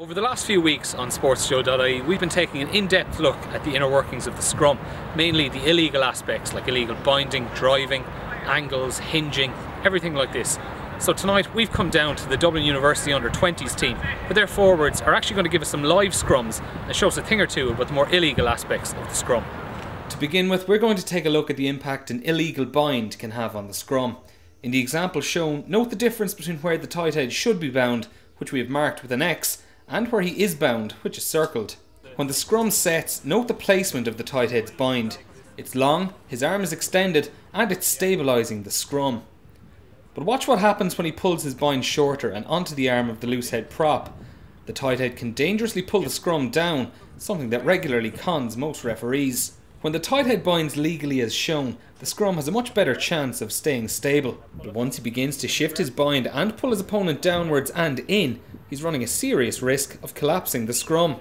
Over the last few weeks on SportsJOE.ie, we've been taking an in-depth look at the inner workings of the scrum, mainly the illegal aspects like illegal binding, driving, angles, hinging, everything like this. So tonight we've come down to the Dublin University under-20s team, where their forwards are actually going to give us some live scrums and show us a thing or two about the more illegal aspects of the scrum. To begin with, we're going to take a look at the impact an illegal bind can have on the scrum. In the example shown, note the difference between where the tight head should be bound, which we have marked with an X, and where he is bound, which is circled. When the scrum sets, note the placement of the tight head's bind. It's long, his arm is extended, and it's stabilising the scrum. But watch what happens when he pulls his bind shorter and onto the arm of the loose head prop. The tight head can dangerously pull the scrum down, something that regularly cons most referees. When the tight head binds legally as shown, the scrum has a much better chance of staying stable. But once he begins to shift his bind and pull his opponent downwards and in, he's running a serious risk of collapsing the scrum.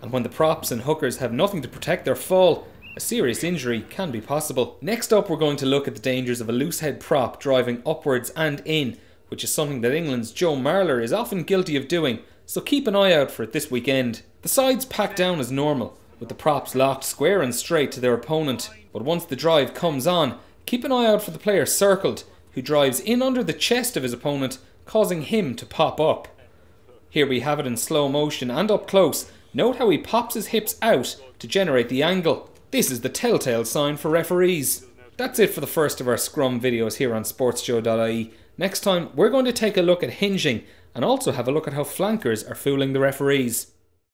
And when the props and hookers have nothing to protect their fall, a serious injury can be possible. Next up, we're going to look at the dangers of a loose head prop driving upwards and in, which is something that England's Joe Marler is often guilty of doing, so keep an eye out for it this weekend. The sides pack down as normal, with the props locked square and straight to their opponent, but once the drive comes on, keep an eye out for the player circled, who drives in under the chest of his opponent, causing him to pop up. Here we have it in slow motion and up close. Note how he pops his hips out to generate the angle. This is the telltale sign for referees. That's it for the first of our scrum videos here on SportsJOE.ie. Next time we're going to take a look at hinging and also have a look at how flankers are fooling the referees.